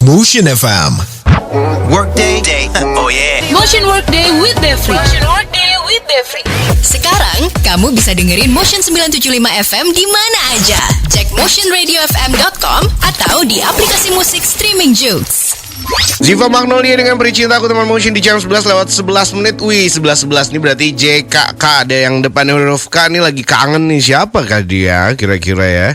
Motion FM. Workday. Oh yeah. Motion Workday with Devri. Sekarang kamu bisa dengerin Motion 975 FM di mana aja. Cek motionradiofm.com atau di aplikasi musik streaming Joox. Ziva Magnolia dengan Peri Cintaku teman Motion di jam 11 lewat 11 menit. Wih, 11 ini berarti JKK. Ada yang depannya huruf K nih, lagi kangen nih. Siapakah dia kira-kira ya?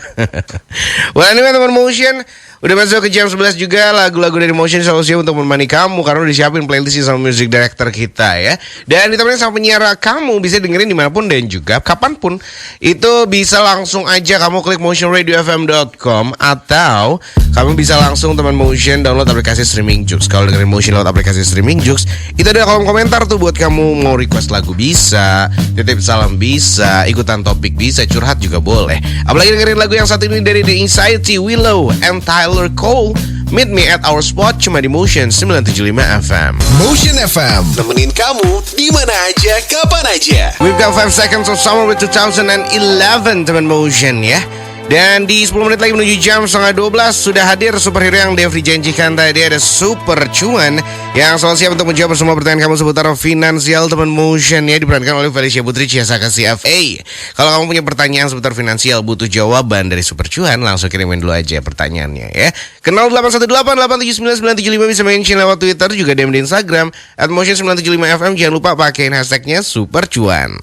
Wah, ini teman Motion udah masuk ke jam 11 juga. Lagu-lagu dari Motion selalu siap untuk menemani kamu, karena udah disiapin playlist sama music director kita ya. Dan ditemani sama penyiar kamu, bisa dengerin dimanapun dan juga kapanpun. Itu bisa langsung aja kamu klik motionradiofm.com, atau kamu bisa langsung teman Motion download aplikasi streaming Joox. Kalau dengerin Motion lewat aplikasi streaming Joox, itu ada kolom komentar tuh buat kamu mau request lagu bisa, titip salam bisa, ikutan topik bisa, curhat juga boleh. Apalagi dengerin lagu yang satu ini dari The Anxiety, Willow and Tyler Cole, Meet Me at Our Spot, cuma di Motion 975 FM. Motion FM, nemenin kamu di mana aja, kapan aja. We've got 5 seconds of summer with 2011 teman Motion ya. Dan di 10 menit lagi menuju jam setengah 12 sudah hadir superhero yang Devri janjikan tadi. Ada Super Cuan yang selalu siap untuk menjawab semua pertanyaan kamu seputar finansial teman Motion ya. Diperankan oleh Felicia Putri Ciasaka CFA. Kalau kamu punya pertanyaan seputar finansial, butuh jawaban dari Super Cuan, langsung kirimin dulu aja pertanyaannya ya. Ke 0818-879-975 bisa mention lewat Twitter, juga DM di Instagram @motion975fm. Jangan lupa pakein hashtagnya Super Cuan.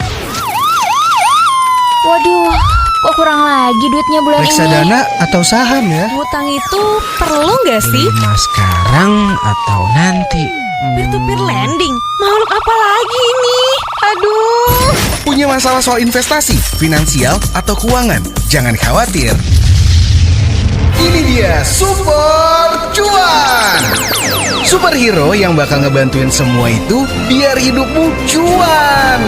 Waduh, kok kurang lagi duitnya bulan ini? Reksadana atau saham ya? Ngutang itu perlu nggak sih? Mas sekarang atau nanti? Peer-to-peer lending? Makhluk apa lagi ini? Aduh. Punya masalah soal investasi, finansial, atau keuangan? Jangan khawatir. Ini dia Super Cuan, superhero yang bakal ngebantuin semua itu biar hidupmu cuan.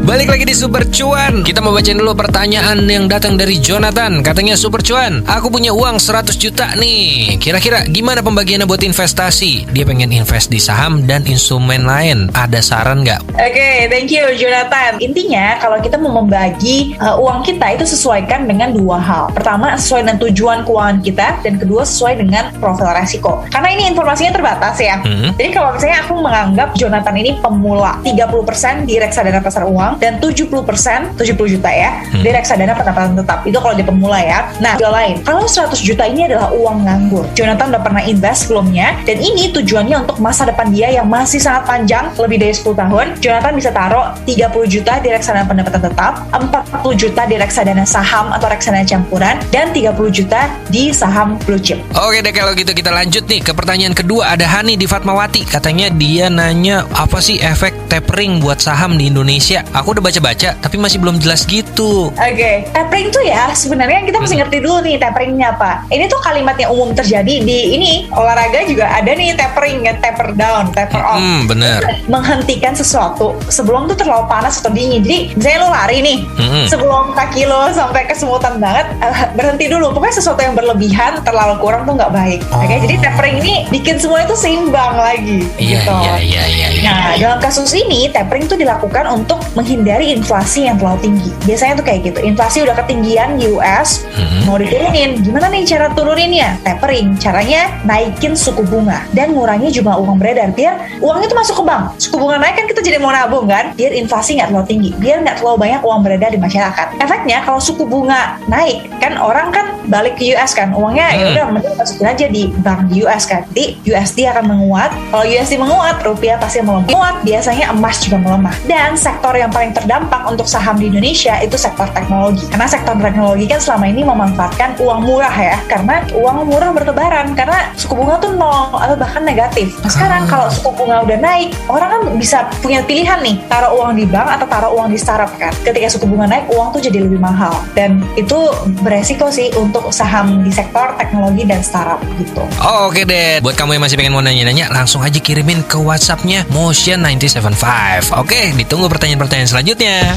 Balik lagi di Super Cuan. Kita mau bacain dulu pertanyaan yang datang dari Jonathan. Katanya, Super Cuan, aku punya uang 100 juta nih. Kira-kira gimana pembagiannya buat investasi? Dia pengen invest di saham dan instrumen lain. Ada saran nggak? Oke, thank you Jonathan. Intinya kalau kita mau membagi uang kita itu sesuaikan dengan dua hal. Pertama, sesuai dengan tujuan keuangan kita, dan kedua sesuai dengan profil resiko. Karena ini informasinya terbatas ya. Jadi kalau misalnya aku menganggap Jonathan ini pemula, 30% di reksadana pasar uang dan 70%, 70 juta ya, di reksadana pendapatan tetap. Itu kalau dia pemula ya. Nah, juga lain, kalau 100 juta ini adalah uang nganggur. Jonathan udah pernah invest sebelumnya, dan ini tujuannya untuk masa depan dia yang masih sangat panjang, lebih dari 10 tahun. Jonathan bisa taruh 30 juta di reksadana pendapatan tetap, 40 juta di reksadana saham atau reksadana campuran, dan 30 juta di saham blue chip. Oke deh, kalau gitu kita lanjut nih ke pertanyaan kedua. Ada Hani di Fatmawati. Katanya dia nanya, apa sih efek tapering buat saham di Indonesia? Aku udah baca-baca, tapi masih belum jelas gitu. Oke, tapering tuh ya sebenarnya kita mesti ngerti dulu nih taperingnya apa. Ini tuh kalimat yang umum terjadi di ini olahraga juga ada nih, tapering, taper down, taper off. Bener. Menghentikan sesuatu sebelum tuh terlalu panas atau dingin. Jadi misalnya lo lari nih, sebelum kaki lo sampai kesemutan banget, berhenti dulu. Pokoknya sesuatu yang berlebihan, terlalu kurang tuh nggak baik. Oke, jadi tapering ini bikin semua itu seimbang lagi. Iya. Nah, dalam kasus ini tapering tuh dilakukan untuk menghindari inflasi yang terlalu tinggi. Biasanya tuh kayak gitu. Inflasi udah ketinggian di US, mau diturunin. Gimana nih cara turuninnya? Tapering. Caranya naikin suku bunga dan ngurangi jumlah uang beredar biar uang itu masuk ke bank. Suku bunga naik kan kita jadi mau nabung kan? Biar inflasi nggak terlalu tinggi. Biar nggak terlalu banyak uang beredar di masyarakat. Efeknya kalau suku bunga naik, kan orang kan balik ke US kan, uangnya ya udah mending masukin aja di bank di US kan. Di USD akan menguat. Kalau USD menguat, rupiah pasti melemah. Menguat, biasanya emas juga melemah. Dan sektor yang paling terdampak untuk saham di Indonesia itu sektor teknologi. Karena sektor teknologi kan selama ini memanfaatkan uang murah ya, karena uang murah bertebaran, karena suku bunga tuh 0 atau bahkan negatif. Nah sekarang kalau suku bunga udah naik, orang kan bisa punya pilihan nih, taruh uang di bank atau taruh uang di startup kan. Ketika suku bunga naik, uang tuh jadi lebih mahal, dan itu beresiko sih untuk saham di sektor teknologi dan startup gitu. Oke deh, buat kamu yang masih pengen mau nanya-nanya, langsung aja kirimin ke WhatsApp-nya Motion 975. Oke, ditunggu pertanyaan-pertanyaan selanjutnya.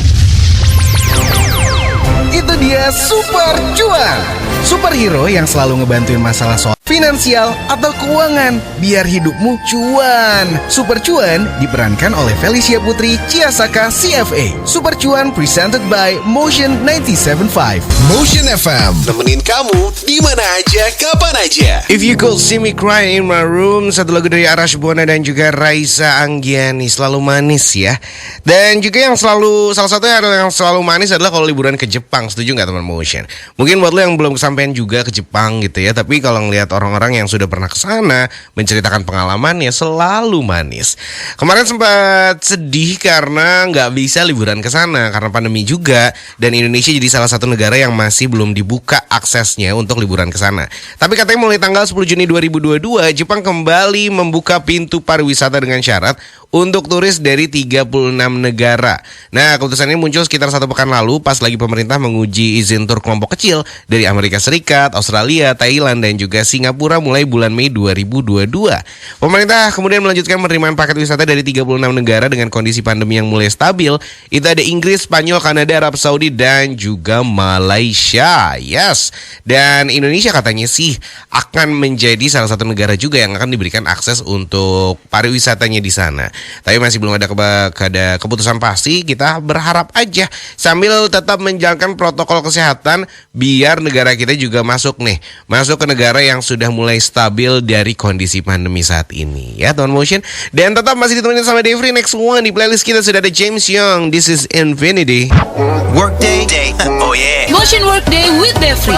Itu dia Super Cuan, superhero yang selalu ngebantuin masalah soal finansial, atau keuangan. Biar hidupmu cuan. Super Cuan diperankan oleh Felicia Putri Ciasaka CFA. Super Cuan presented by Motion 97.5. Motion FM, nemenin kamu di mana aja, kapan aja. If You Could See Me Cry in My Room, satu lagu dari Arash Buana dan juga Raisa Anggiani, selalu manis ya. Dan juga yang selalu, salah satunya adalah yang selalu manis adalah kalau liburan ke Jepang. Setuju nggak teman Motion? Mungkin buat lo yang belum kesampean juga ke Jepang gitu ya, tapi kalau ngelihat orang-orang yang sudah pernah ke sana menceritakan pengalamannya selalu manis. Kemarin sempat sedih karena nggak bisa liburan ke sana karena pandemi juga, dan Indonesia jadi salah satu negara yang masih belum dibuka aksesnya untuk liburan ke sana. Tapi katanya mulai tanggal 10 Juni 2022, Jepang kembali membuka pintu pariwisata dengan syarat untuk turis dari 36 negara. Nah, keputusan ini muncul sekitar 1 pekan lalu pas lagi pemerintah menguji izin tur kelompok kecil dari Amerika Serikat, Australia, Thailand, dan juga Singapura mulai bulan Mei 2022. Pemerintah kemudian melanjutkan penerimaan paket wisata dari 36 negara dengan kondisi pandemi yang mulai stabil. Itu ada Inggris, Spanyol, Kanada, Arab Saudi, dan juga Malaysia. Yes. Dan Indonesia katanya sih akan menjadi salah satu negara juga yang akan diberikan akses untuk pariwisatanya di sana. Tapi masih belum ada keputusan pasti. Kita berharap aja sambil tetap menjalankan protokol kesehatan biar negara kita juga masuk ke negara yang sudah mulai stabil dari kondisi pandemi saat ini ya teman Motion. Dan tetap masih ditemenin sama Devri. Next one di playlist kita sudah ada James Young, This Is Infinity. Workday. Oh yeah. Motion Workday with Devri.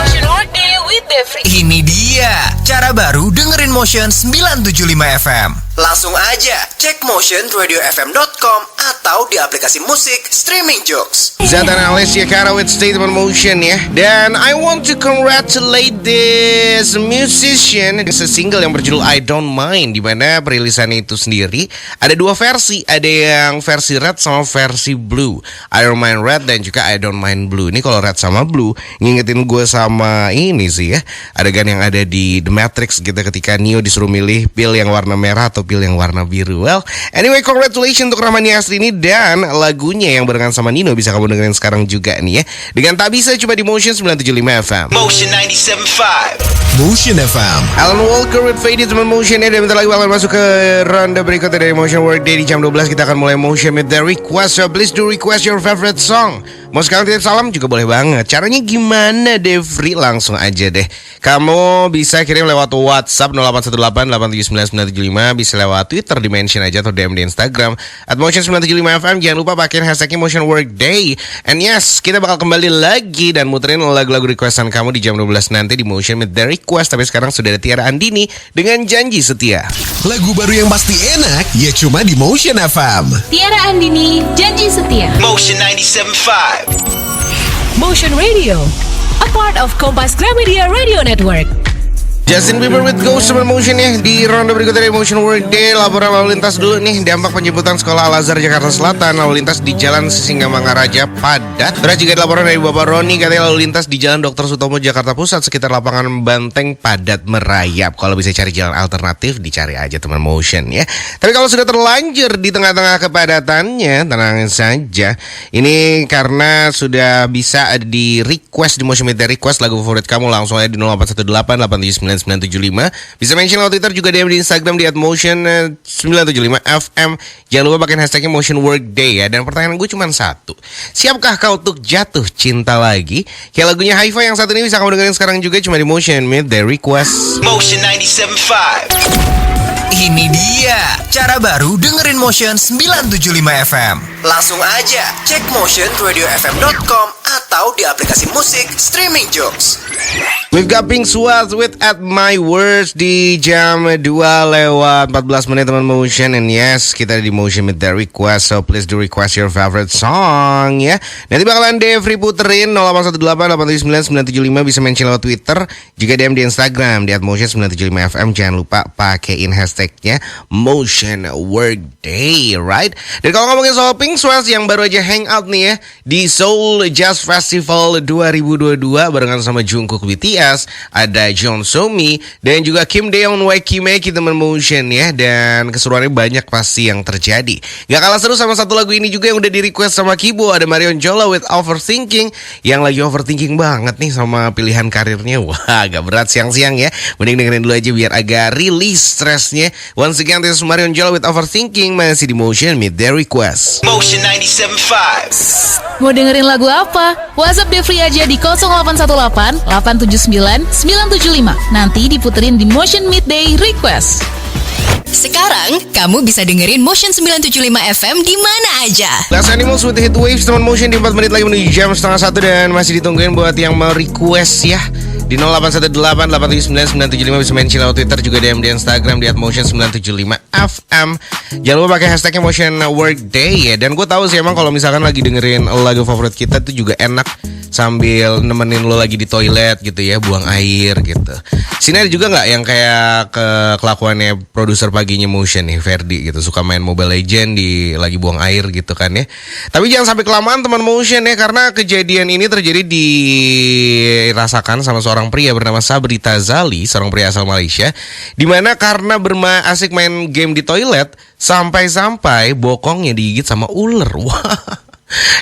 Ini dia cara baru dengerin Motion 975 FM. Langsung aja cek motionradiofm.com atau di aplikasi musik streaming jokes. Zatan Alessia Cara with Statement Motion ya. Dan I want to congratulate this musician. It's a single yang berjudul I Don't Mind, di mana perilisannya itu sendiri ada 2 versi. Ada yang versi red sama versi blue. I Don't Mind Red dan juga I Don't Mind Blue. Ini kalau red sama blue ngingetin gue sama ini sih ya, adegan yang ada di The Matrix gitu, ketika Neo disuruh milih pil yang warna merah atau pil yang warna biru. Well, anyway, congratulations untuk Rahmani Asri ini, dan lagunya yang barengan sama Nino bisa kamu dengerin sekarang juga nih ya, dengan Tak Bisa cuma di Motion 975 FM. Motion 97.5. Motion FM. Alan Walker with Faded teman Motion ya. Dan bentar lagi bakal masuk ke ronde berikutnya dari Motion Workday. Di jam 12 kita akan mulai Motion with the request. So please do request your favorite song. Mau sekarang titip salam juga boleh banget. Caranya gimana Devri? Langsung aja deh. Kamu bisa kirim lewat WhatsApp 0818-879-975. Bisa lewat Twitter di mention aja atau DM di Instagram @motion975fm. Jangan lupa pakai hashtagnya Motion Workday. And yes, kita bakal kembali lagi dan muterin lagu-lagu requestan kamu di jam 12 nanti di Motion with the request. Tapi sekarang sudah ada Tiara Andini dengan Janji Setia. Lagu baru yang pasti enak, ya cuma di Motion FM. Tiara Andini, Janji Setia. Motion 97.5. Motion Radio, a part of Kompas Gramedia Radio Network. Justin Bieber with Ghost sama Motion ya. Di ronde berikutnya dari Motion Workday, laporan lalu lintas dulu nih. Dampak penjemputan sekolah Al-Azhar Jakarta Selatan, lalu lintas di Jalan Singamangaraja padat. Terus juga ada laporan dari Bapak Roni, katanya lalu lintas di Jalan Dr. Sutomo Jakarta Pusat sekitar lapangan Banteng padat merayap. Kalau bisa cari jalan alternatif, dicari aja teman Motion ya. Tapi kalau sudah terlanjur di tengah-tengah kepadatannya, tenang saja. Ini karena sudah bisa di request di Motion Media Request lagu favorit kamu, langsung aja di 0818-879-975. Bisa mention lewat Twitter, juga DM di Instagram di @motion975fm. Jangan lupa pakai hashtagnya Motion Workday ya. Dan pertanyaan gue cuma satu, siapkah kau untuk jatuh cinta lagi? Kayak lagunya Hi-Fi yang satu ini bisa kamu dengerin sekarang juga cuma di Motion Media Request. Motion 97.5. Ini dia cara baru dengerin Motion 975 FM. Langsung aja cek motionradiofm.com atau di aplikasi musik streaming jokes. We've got Pink Sweat with At My Words di jam 2:14 teman Motion. And yes, kita di Motion with the request. So please do request your favorite song ya. Nanti bakalan Devri puterin 0818-879-975. Bisa mention lewat Twitter, juga DM di Instagram di @motion975fm. Jangan lupa pakein hashtagnya Motion Workday, right? Dan kalau ngomongin soal Pink Sweat yang baru aja hangout nih ya di Seoul Jazz Festival 2022 barengan sama Jung Jungkook BTS, ada Jong Somi, dan juga Kim Daeon Waikimeki teman Motion ya. Dan keseruannya banyak pasti yang terjadi. Gak kalah seru sama satu lagu ini juga yang udah di request sama Kibo. Ada Marion Jola with Overthinking, yang lagi overthinking banget nih sama pilihan karirnya. Wah, agak berat siang-siang ya. Mending dengerin dulu aja biar agak release stresnya. Once again, this is Marion Jola with Overthinking, masih di Motion Meet Their Request. Motion 97.5. Mau dengerin lagu apa? WhatsApp Devri aja di 0818 879 975. Nanti diputerin di Motion Midday Request. Sekarang kamu bisa dengerin Motion 975 FM di mana aja. Last Animals with Hit Waves teman Motion di 4 menit lagi menuju jam 12:30 dan masih ditungguin buat yang mau request ya. Di 0818-879-975 bisa mention lewat Twitter, juga DM di Instagram di @motion975fm. Jangan lupa pakai hashtagnya Motion Workday ya. Dan gue tahu sih emang kalau misalkan lagi dengerin lagu favorit kita tuh juga enak sambil nemenin lo lagi di toilet gitu ya, buang air gitu. Sini ada juga nggak yang kayak kelakuannya produser paginya Motion nih, Ferdi gitu, suka main Mobile Legend di lagi buang air gitu kan ya. Tapi jangan sampai kelamaan teman Motion ya, karena kejadian ini terjadi dirasakan sama seorang pria bernama Sabri Tazali, seorang pria asal Malaysia, dimana karena asik main game di toilet sampai-sampai bokongnya digigit sama ular. Wah.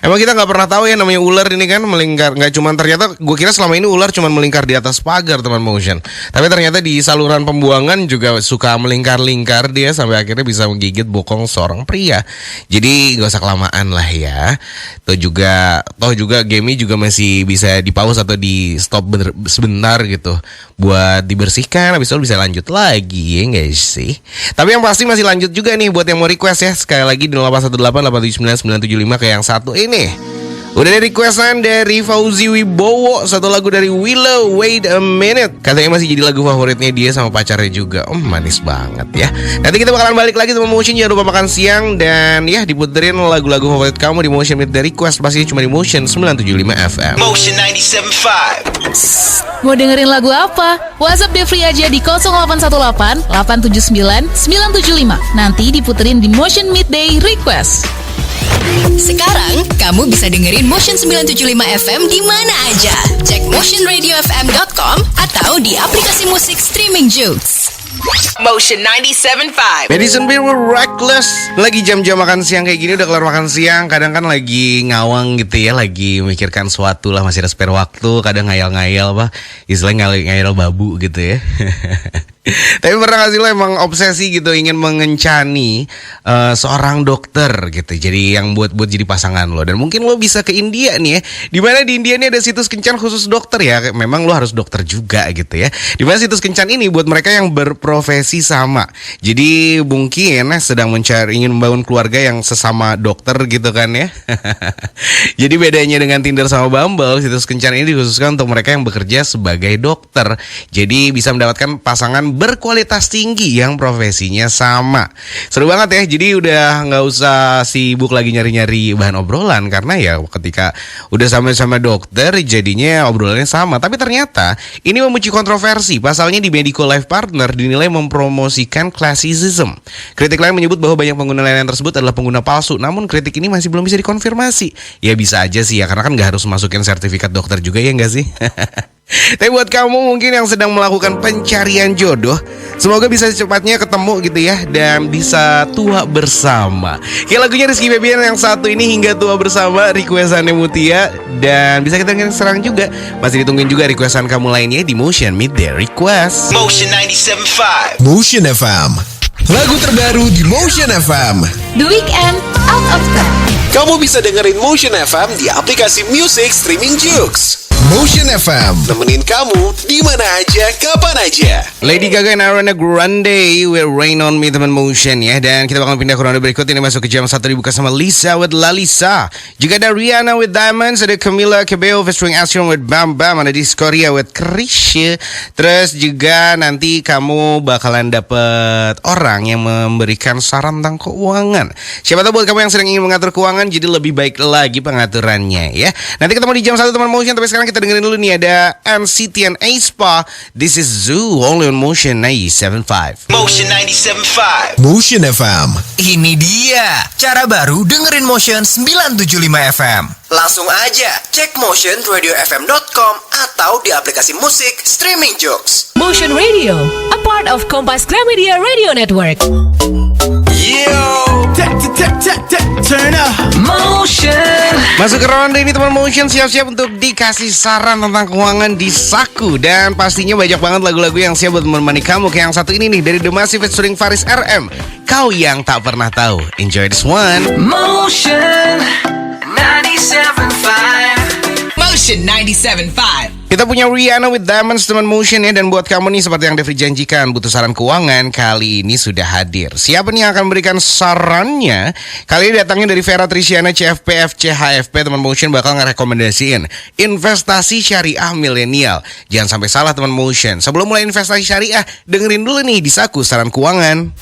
Emang kita nggak pernah tahu ya namanya ular ini kan melingkar, nggak cuman ternyata gue kira selama ini ular cuman melingkar di atas pagar teman Motion, tapi ternyata di saluran pembuangan juga suka melingkar-lingkar dia sampai akhirnya bisa menggigit bokong seorang pria. Jadi nggak usah kelamaan lah ya. Toh juga game juga masih bisa di pause atau di stop sebentar gitu buat dibersihkan, habis itu bisa lanjut lagi ya guys sih. Tapi yang pasti masih lanjut juga nih buat yang mau request ya, sekali lagi di 0818-879-975 kayak yang satu ini. Udah ada requestan dari Fauzi Wibowo, satu lagu dari Willow, Wait a Minute. Katanya masih jadi lagu favoritnya dia sama pacarnya juga. Manis banget ya. Nanti kita bakalan balik lagi sama Motion, jangan lupa makan siang. Dan ya diputerin lagu-lagu favorit kamu di Motion Meet The Request, pastinya cuma di Motion 975 FM. Motion 97.5. Mau dengerin lagu apa? WhatsApp Devri aja di 0818 879 975. Nanti diputerin di Motion Midday Request. Sekarang kamu bisa dengerin Motion 975 FM di mana aja. Cek motionradiofm.com atau di aplikasi musik streaming Joox. Motion 97.5. Madison Beer Reckless. Lagi jam-jam makan siang kayak gini, udah kelar makan siang. Kadang kan lagi ngawang gitu ya, lagi memikirkan suatu lah, masih ada spare waktu. Kadang ngayal-ngayal apa, istilahnya ngayal babu gitu ya. Tapi pernah gak sih lo emang obsesi gitu ingin mengencani seorang dokter gitu, jadi yang buat jadi pasangan lo. Dan mungkin lo bisa ke India nih ya, dimana di India ini ada situs kencan khusus dokter ya. Memang lo harus dokter juga gitu ya. Dimana situs kencan ini buat mereka yang berprofesi sama. Jadi mungkin sedang ingin membangun keluarga yang sesama dokter gitu kan ya. Jadi bedanya dengan Tinder sama Bumble, situs kencan ini dikhususkan untuk mereka yang bekerja sebagai dokter. Jadi bisa mendapatkan pasangan berkualitas tinggi yang profesinya sama. Seru banget ya. Jadi udah nggak usah sibuk lagi nyari-nyari bahan obrolan, karena ya ketika udah sama-sama dokter jadinya obrolannya sama. Tapi ternyata ini memicu kontroversi. Pasalnya di Medical Life Partner dinilai mempromosikan classism. Kritik lain menyebut bahwa banyak pengguna layanan tersebut adalah pengguna palsu. Namun kritik ini masih belum bisa dikonfirmasi. Ya bisa aja sih ya, karena kan nggak harus masukin sertifikat dokter juga ya nggak sih? Tapi buat kamu mungkin yang sedang melakukan pencarian jodoh, semoga bisa secepatnya ketemu gitu ya, dan bisa tua bersama. Kayak lagunya Rizky Febian yang satu ini, Hingga Tua Bersama, requestannya Mutia. Dan bisa kita dengerin sekarang juga. Masih ditungguin juga requestan kamu lainnya di Motion Meet Their Request. Motion 97.5. Motion FM. Lagu terbaru di Motion FM. The Weekend, Out of Time. Kamu bisa dengerin Motion FM di aplikasi music streaming Joox. Motion FM, nemenin kamu di mana aja, kapan aja. Lady Gaga and Ariana Grande will Rain on Me teman Motion ya. Dan kita bakal pindah ke ronde berikut. Ini masuk ke jam 1 dibuka sama Lisa with Lalisa. Juga ada Rihanna with Diamonds, ada Camila Cabello featuring Ashton with Bam Bam, ada Discordia with Krisya. Terus juga nanti kamu bakalan dapet orang yang memberikan saran tentang keuangan. Siapa tahu buat kamu yang sedang ingin mengatur keuangan jadi lebih baik lagi pengaturannya ya. Nanti ketemu di jam 1 teman Motion. Tapi sekarang kita kita dengerin dulu nih ada NCT and aespa. This is Zoo, only on Motion 97.5. Motion 97.5. Motion FM. Ini dia cara baru dengerin Motion 975 FM. Langsung aja cek motionradiofm.com atau di aplikasi musik streaming Joox. Motion Radio, a part of Kompas Gramedia Radio Network. Yo, Turn up. Motion. Masuk ke ronde ini teman Motion, siap-siap untuk dikasih saran tentang keuangan di saku. Dan pastinya banyak banget lagu-lagu yang siap buat menemani kamu. Kayak yang satu ini nih, dari The Massive featuring Faris RM, Kau Yang Tak Pernah Tahu. Enjoy this one. Motion 97.5. Motion 97.5. Kita punya Rihanna with Diamonds teman Motion ya. Dan buat kamu nih, seperti yang Devi janjikan, butuh saran keuangan, kali ini sudah hadir. Siapa nih yang akan memberikan sarannya? Kali ini datangnya dari Vera Trisiana CFP FCHFP. Teman Motion bakal ngerekomendasiin investasi syariah milenial. Jangan sampai salah teman Motion. Sebelum mulai investasi syariah, dengerin dulu nih di Saku Saran Keuangan.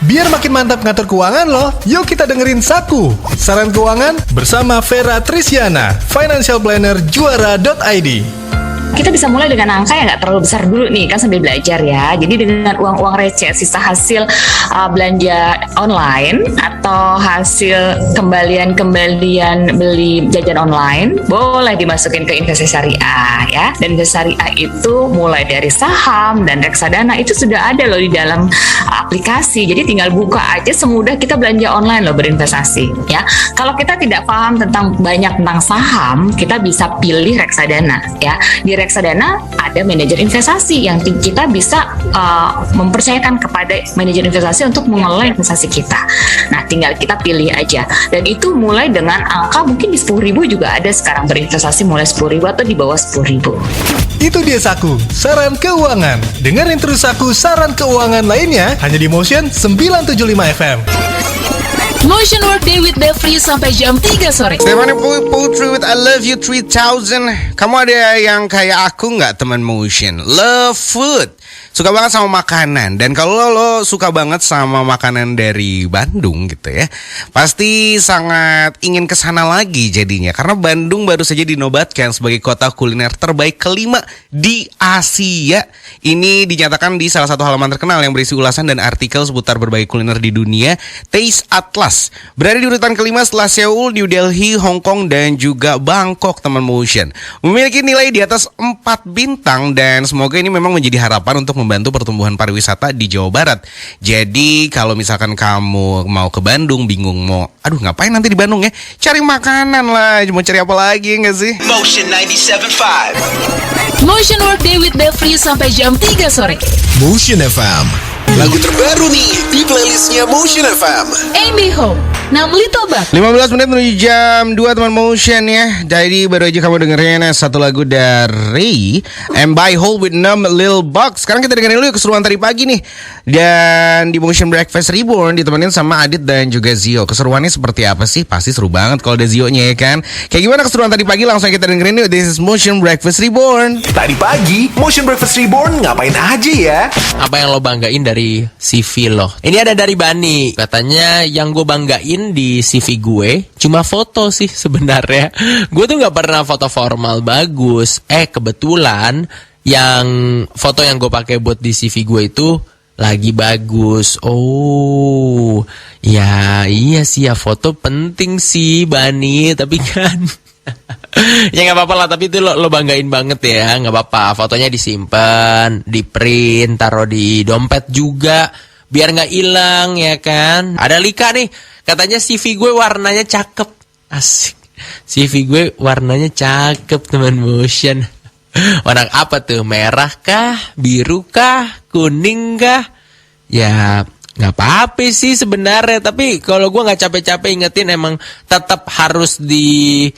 Biar makin mantap ngatur keuangan loh, yuk kita dengerin Saku Saran Keuangan bersama Vera Trisiana, Financial Planner Juara.id. Kita bisa mulai dengan angka yang nggak terlalu besar dulu nih, kan sambil belajar ya. Jadi dengan uang-uang receh, sisa hasil belanja online atau hasil kembalian beli jajan online, boleh dimasukin ke investasi syariah ya. Dan investasi syariah itu mulai dari saham dan reksadana itu sudah ada loh di dalam aplikasi. Jadi tinggal buka aja, semudah kita belanja online loh berinvestasi ya. Kalau kita tidak paham banyak tentang saham, kita bisa pilih reksadana ya. Di reksadana ada manajer investasi yang kita bisa mempercayakan kepada manajer investasi untuk mengelola investasi kita. Nah, tinggal kita pilih aja. Dan itu mulai dengan angka mungkin di 10.000 juga ada sekarang berinvestasi mulai 10.000 atau di bawah 10.000. Itu dia Saku Saran Keuangan. Dengerin terus Saku Saran Keuangan lainnya hanya di Motion 975 FM. Motion Workday with Devri sampai jam 3 sore. Stephanie Poetry with I Love You 3000. Kamu ada yang kayak aku nggak teman Motion? Love food. Suka banget sama makanan. Dan kalau lo suka banget sama makanan dari Bandung gitu ya, pasti sangat ingin kesana lagi jadinya. Karena Bandung baru saja dinobatkan sebagai kota kuliner terbaik kelima di Asia. Ini dinyatakan di salah satu halaman terkenal yang berisi ulasan dan artikel seputar berbagai kuliner di dunia, Taste Atlas. Berada di urutan kelima setelah Seoul, New Delhi, Hong Kong, dan juga Bangkok teman Motion. Memiliki nilai di atas 4 bintang dan semoga ini memang menjadi harapan untuk membantu pertumbuhan pariwisata di Jawa Barat. Jadi kalau misalkan kamu mau ke Bandung, bingung mau ngapain nanti di Bandung ya, cari makanan lah. Mau cari apa lagi nggak sih? Motion 97.5. Motion Workday with Devri sampai jam 3 sore. Motion FM. Lagu terbaru nih di playlistnya Motion FM. Amy Home, Nam Little Bug. 15 menit menuju jam 2 teman Motion ya. Jadi baru aja kamu dengerin satu lagu dari And By Hole with Numb Lil Bugs. Sekarang kita dengerin dulu keseruan tadi pagi nih. Dan di Motion Breakfast Reborn ditemenin sama Adit dan juga Zio. Keseruannya seperti apa sih? Pasti seru banget kalau ada Zio-nya ya kan. Kayak gimana keseruan tadi pagi, langsung kita dengerin yuk. This is Motion Breakfast Reborn. Tadi pagi Motion Breakfast Reborn ngapain aja ya? Apa yang lo banggain dari CV lo? Ini ada dari Bani. Katanya yang gue banggain di CV gue cuma foto sih sebenarnya. Gue tuh gak pernah foto formal bagus. Kebetulan yang foto yang gue pakai buat di CV gue itu lagi bagus. Oh, ya iya sih ya, foto penting sih Bani. Tapi kan ya nggak apa-apa lah, tapi itu lo banggain banget ya, nggak apa-apa. Fotonya disimpan, di print, taruh di dompet juga, biar nggak hilang ya kan. Ada Lika nih, katanya CV gue warnanya cakep. Asik, CV gue warnanya cakep teman Motion. Warna apa tuh? Merah kah? Biru kah? Kuning kah? Ya nggak apa-apa sih sebenarnya, tapi kalau gue nggak capek-capek ingetin, emang tetap harus di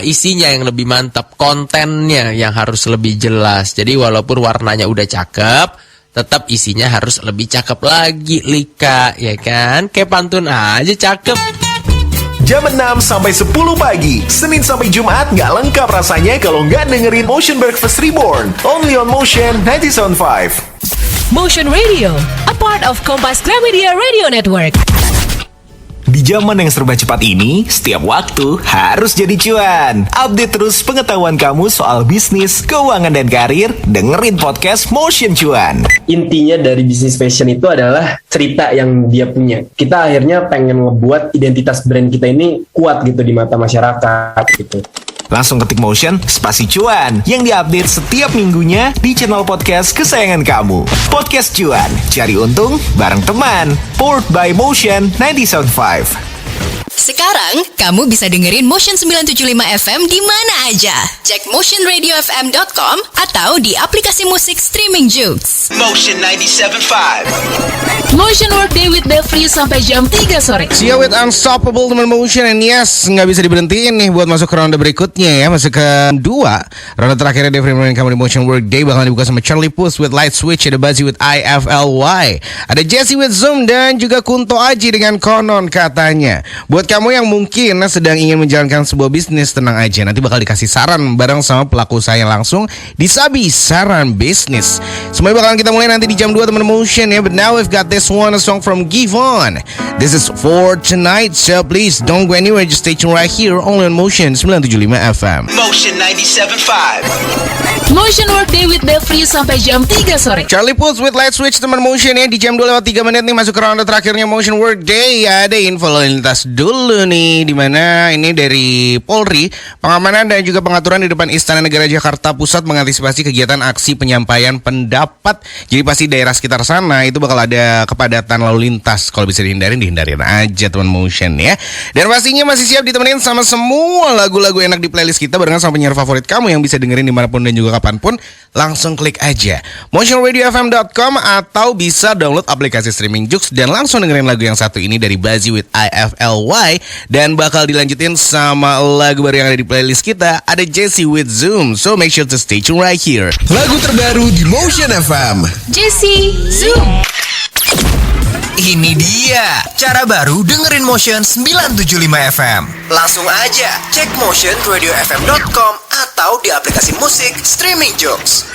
isinya yang lebih mantap, kontennya yang harus lebih jelas. Jadi walaupun warnanya udah cakep, tetap isinya harus lebih cakep lagi, Lika, ya kan? Kayak pantun aja cakep. Jam 6 sampai 10 pagi, Senin sampai Jumat nggak lengkap rasanya kalau nggak dengerin Motion Breakfast Reborn, only on Motion 97.5. Motion Radio, a part of Kompas Gramedia Radio Network. Di zaman yang serba cepat ini, setiap waktu harus jadi cuan. Update terus pengetahuan kamu soal bisnis, keuangan, dan karir. Dengerin podcast Motion Cuan. Intinya dari bisnis fashion itu adalah cerita yang dia punya. Kita akhirnya pengen ngebuat identitas brand kita ini kuat gitu di mata masyarakat gitu. Langsung ketik Motion spasi cuan yang diupdate setiap minggunya di channel podcast kesayangan kamu. Podcast Cuan, cari untung bareng teman. Powered by Motion 97.5. Sekarang, kamu bisa dengerin Motion 975 FM di mana aja. Cek motionradiofm.com atau di aplikasi musik streaming Joox. Motion 97.5. Motion Workday with Devri sampai jam 3 sore. See you with Unstoppable teman Motion. And yes, nggak bisa diberhentiin nih buat masuk ke ronde berikutnya ya. Masuk ke 2 ronde terakhirnya Devri menemani kamu di Motion Workday. Bakalan dibuka sama Charlie Puth with Light Switch. Ada Buzzy with IFLY. Ada Jesse with Zoom. Dan juga Kunto Aji dengan Konon Katanya. Buat kamu yang mungkin sedang ingin menjalankan sebuah bisnis, tenang aja. Nanti bakal dikasih saran bareng sama pelaku usaha langsung di Sabi Saran Bisnis. Semuanya bakalan kita mulai nanti di jam 2 teman Motion ya. But now we've got this one, a song from Givon. This is For Tonight, so please don't go anywhere. Just stay tuned right here only on Motion 975 FM. Motion 97.5. Motion Workday with Devri sampai jam 3 sore. Charlie Puth with Light Switch teman Motion ya. Di jam 2:03 nih masuk ke ronde terakhirnya Motion Workday. Ada info lalu lintas dulu nih, dimana ini dari Polri. Pengamanan dan juga pengaturan di depan Istana Negara Jakarta Pusat mengantisipasi kegiatan aksi penyampaian pendapat. Jadi pasti daerah sekitar sana itu bakal ada kepadatan lalu lintas. Kalau bisa dihindarin aja teman Motion ya. Dan pastinya masih siap ditemenin sama semua lagu-lagu enak di playlist kita barengan sama penyiar favorit kamu yang bisa dengerin dimanapun dan juga kapanpun. Langsung klik aja motionradiofm.com atau bisa download aplikasi streaming Joox dan langsung dengerin lagu yang satu ini dari Buzzy with IFLY. Dan bakal dilanjutin sama lagu baru yang ada di playlist kita. Ada Jesse with Zoom. So make sure to stay tuned right here. Lagu terbaru di Motion FM. Jesse, Zoom. Ini dia cara baru dengerin Motion 975 FM. Langsung aja cek motionradiofm.com atau di aplikasi musik streaming Joox.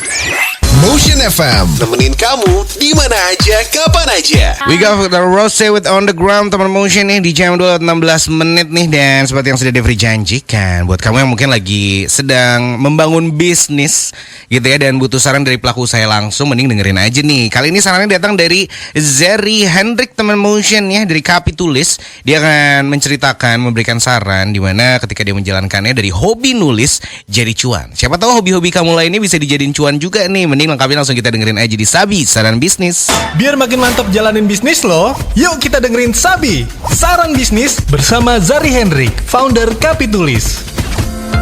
Motion FM, nemenin kamu di mana aja, kapan aja. We got the Rose with On The Ground teman Motion nih di jam 2:16 nih. Dan seperti yang sudah Devri janjikan, buat kamu yang mungkin lagi sedang membangun bisnis gitu ya dan butuh saran dari pelaku usaha langsung, mending dengerin aja nih. Kali ini sarannya datang dari Zeri Hendrik teman Motion ya, dari Kapitulis. Dia akan menceritakan, memberikan saran di mana ketika dia menjalankannya dari hobi nulis jadi cuan. Siapa tahu hobi-hobi kamu lainnya bisa dijadiin cuan juga nih. Mending lengkapin langsung kita dengerin aja di Sabi Saran Bisnis. Biar makin mantap jalanin bisnis lo, yuk kita dengerin Sabi Saran Bisnis bersama Zari Hendrik, founder Kapitulis.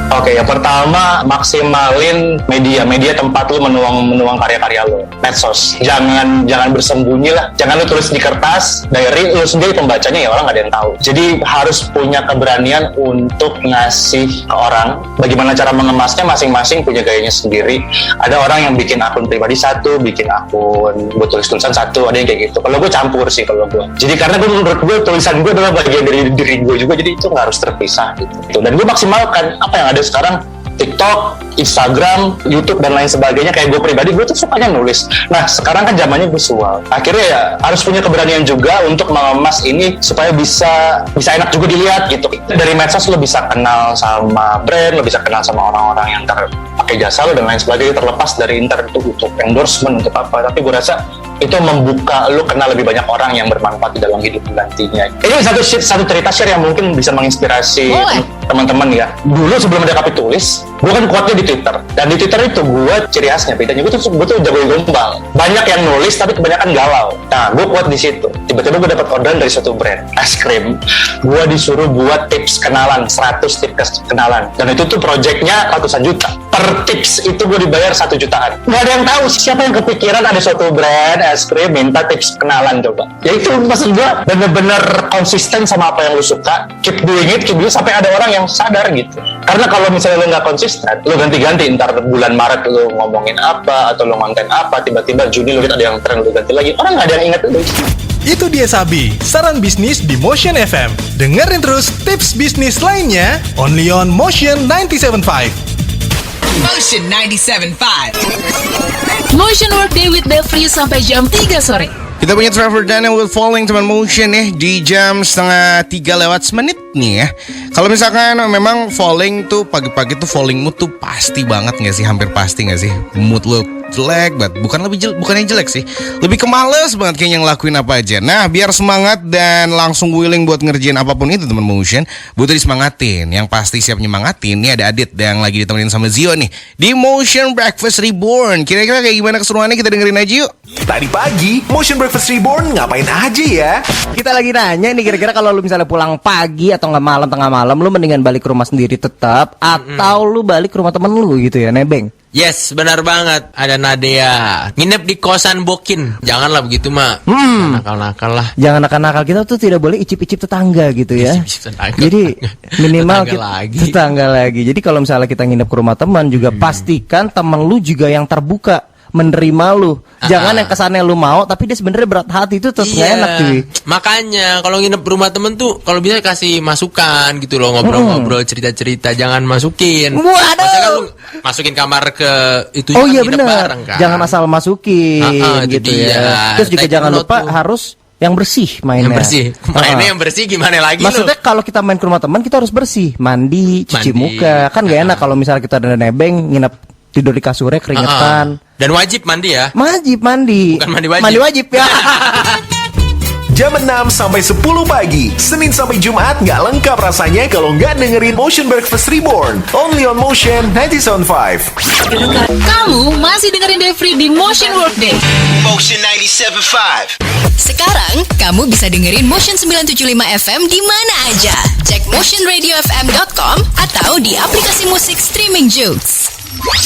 Oke, yang pertama maksimalin media tempat lu menuang karya-karya lu. Medsos. Jangan bersembunyi lah. Jangan lu tulis di kertas, diary lu sendiri pembacanya ya orang nggak ada yang tahu. Jadi harus punya keberanian untuk ngasih ke orang. Bagaimana cara mengemasnya masing-masing punya gayanya sendiri. Ada orang yang bikin akun pribadi satu, bikin akun buat tulis-tulisan satu, ada yang kayak gitu. Kalau gue campur sih kalau gue. Jadi karena menurut gue tulisan gue adalah bagian dari diri gue juga, jadi itu nggak harus terpisah gitu. Dan gue maksimalkan apa yang ada sekarang, TikTok, Instagram, YouTube dan lain sebagainya. Kayak gue pribadi, gue tuh sukanya nulis. Nah sekarang kan zamannya visual. Akhirnya ya harus punya keberanian juga untuk mengemas ini supaya bisa enak juga dilihat gitu. Dari medsos lo bisa kenal sama brand, lo bisa kenal sama orang-orang yang pakai jasa lo dan lain sebagainya. Terlepas dari untuk endorsement untuk apa. Tapi gue rasa itu membuka lo kenal lebih banyak orang yang bermanfaat di dalam hidup nantinya. Ini satu cerita share yang mungkin bisa menginspirasi teman-teman ya. Dulu sebelum ada Kapitulis, gue kan kuatnya di Twitter. Dan di Twitter itu gue ciri khasnya, bedanya gue tuh jago gombal. Banyak yang nulis tapi kebanyakan galau. Nah, gue kuat di situ. Tiba-tiba gue dapat orderan dari suatu brand es krim. Gue disuruh buat tips kenalan, 100 tips kenalan. Dan itu tuh projectnya ratusan juta. Per tips itu gue dibayar 1 jutaan. Gak ada yang tahu siapa yang kepikiran ada suatu brand es krim minta tips kenalan coba. Ya itu maksud gue bener-bener konsisten sama apa yang lu suka. Keep doing it sampai ada orang yang sadar gitu. Karena kalau misalnya lu gak konsisten, lu ganti-ganti, ntar bulan Maret lu ngomongin apa atau lu konten apa, tiba-tiba Juni lu lihat ada yang tren lu ganti lagi, orang gak ada yang ingat itu. Itu dia Sabi, saran bisnis di Motion FM. Dengerin terus tips bisnis lainnya only on Motion 97.5. Motion 97.5. Motion Workday with Devri sampai jam 3 sore. Kita punya Trevor Daniel with Falling teman Motion ya di jam 2:30 nih ya. Kalau misalkan memang falling tuh pagi-pagi tuh falling mood tuh pasti banget nggak sih? Hampir pasti nggak sih? Mood lo jelek banget, bukannya jelek sih, lebih ke males banget kayaknya ngelakuin apa aja. Nah, biar semangat dan langsung willing buat ngerjain apapun itu teman Motion, butuh disemangatin. Yang pasti siap nyemangatin nih ada Adit yang lagi ditemenin sama Zio nih di Motion Breakfast Reborn. Kira-kira kayak gimana keseruannya, kita dengerin aja yuk. Tadi pagi Motion Breakfast Reborn ngapain aja ya? Kita lagi nanya nih, kira-kira kalau lu misalnya pulang pagi atau nggak malam, tengah malam, lu mendingan balik ke rumah sendiri tetap atau lu balik ke rumah temen lu gitu ya, nebeng? Yes, benar banget. Ada Nadia nginep di kosan Bokin. Janganlah begitu, Mak. Nakal-nakal lah. Jangan nakal-nakal, kita tuh tidak boleh icip-icip tetangga gitu ya. Jadi minimal tetangga lagi. Jadi kalau misalnya kita nginep ke rumah teman juga pastikan teman lu juga yang terbuka menerima lu. Jangan yang kesannya lu mau tapi dia sebenarnya berat hati, itu terus nggak enak cuy. Makanya kalau nginep rumah temen tuh kalau bisa kasih masukan gitu loh, ngobrol-ngobrol, cerita-cerita, jangan masukin. Maksudnya kan lu masukin kamar ke itu. Oh iya benar. Kan? Jangan asal masukin gitu ya. Terus juga jangan lupa harus yang bersih mainnya. Yang bersih. Mainnya yang bersih gimana lagi? Maksudnya kalau kita main ke rumah teman kita harus bersih, mandi, cuci muka. Kan gak enak kalau misalnya kita ada nebeng nginep tidur di kasurnya keringetan. Dan wajib mandi ya? Wajib mandi. Bukan mandi wajib. Mandi wajib ya. Jam 6 sampai 10 pagi, Senin sampai Jumat nggak lengkap rasanya kalau nggak dengerin Motion Breakfast Reborn. Only on Motion 97.5. Kamu masih dengerin Devri di Motion Workday. Motion 97.5. Sekarang kamu bisa dengerin Motion 975 FM di mana aja. Cek motionradiofm.com atau di aplikasi musik streaming Joox.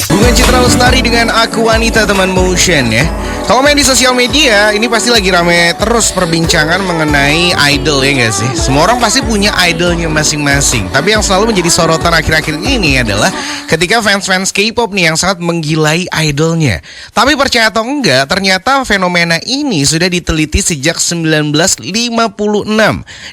Bunga Citra Lestari dengan Aku Wanita teman Motion ya. Kalau main di sosial media ini pasti lagi rame terus perbincangan mengenai idol ya nggak sih? Semua orang pasti punya idolnya masing-masing. Tapi yang selalu menjadi sorotan akhir-akhir ini adalah ketika fans-fans K-pop nih yang sangat menggilai idolnya. Tapi percaya atau enggak, ternyata fenomena ini sudah diteliti sejak 1956.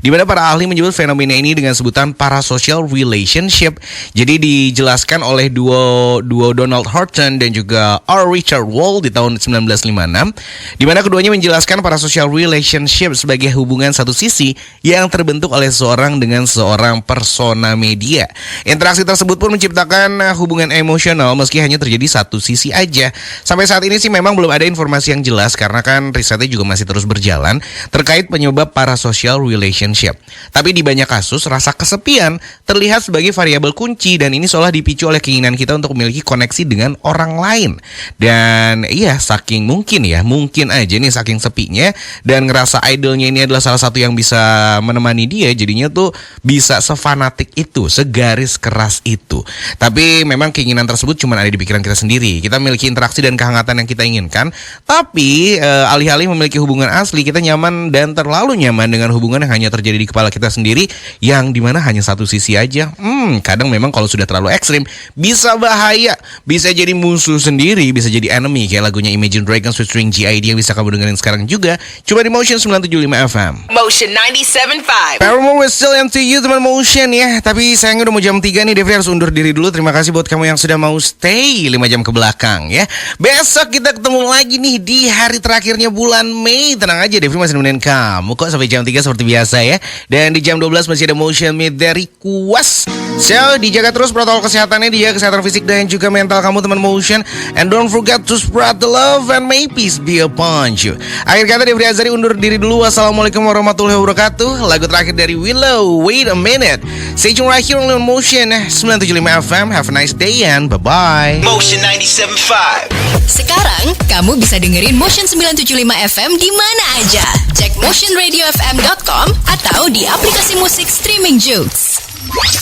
Di mana para ahli menyebut fenomena ini dengan sebutan parasocial relationship. Jadi dijelaskan oleh duo Donald Horton dan juga R. Richard Wall di tahun 1956, di mana keduanya menjelaskan parasocial relationship sebagai hubungan satu sisi yang terbentuk oleh seorang dengan seorang persona media. Interaksi tersebut pun menciptakan hubungan emosional meski hanya terjadi satu sisi aja. Sampai saat ini sih memang belum ada informasi yang jelas karena kan risetnya juga masih terus berjalan terkait penyebab parasocial relationship. Tapi di banyak kasus rasa kesepian terlihat sebagai variabel kunci dan ini seolah dipicu oleh keinginan kita untuk memiliki koneksi dengan orang lain. Dan iya, saking mungkin aja nih saking sepinya dan ngerasa idolnya ini adalah salah satu yang bisa menemani dia, jadinya tuh bisa sefanatik itu, segaris keras itu. Tapi memang keinginan tersebut cuma ada di pikiran kita sendiri. Kita memiliki interaksi dan kehangatan yang kita inginkan, tapi alih-alih memiliki hubungan asli, kita nyaman dan terlalu nyaman dengan hubungan yang hanya terjadi di kepala kita sendiri, yang dimana hanya satu sisi aja. Kadang memang kalau sudah terlalu ekstrim bisa bahaya, bisa jadi musuh sendiri, bisa jadi enemy kayak lagunya Imagine Dragons featuring G.I.D yang bisa kamu dengerin sekarang juga cuma di Motion 975 FM. Motion 97.5. Paramore with Still Into You teman Motion ya. Tapi sayangnya udah mau jam 3 nih, Devi harus undur diri dulu. Terima kasih buat kamu yang sudah mau stay 5 jam ke belakang ya. Besok kita ketemu lagi nih di hari terakhirnya bulan Mei. Tenang aja, Devi masih nemenin kamu kok sampai jam 3 seperti biasa ya. Dan di jam 12 masih ada Motion Midday Request. So, dijaga terus protokol kesehatannya, dijaga kesehatan fisik dan juga mental kamu teman Motion. And don't forget to spread the love and may peace be upon you. Akhir kata, Devri Azari undur diri dulu. Wassalamualaikum warahmatullahi wabarakatuh. Lagu terakhir dari Willow, Wait a Minute. Stay tune right here on Motion 975 FM. Have a nice day and bye-bye. Motion 97.5. Sekarang kamu bisa dengerin Motion 975 FM di mana aja. Cek motionradiofm.com atau di aplikasi musik streaming Joox.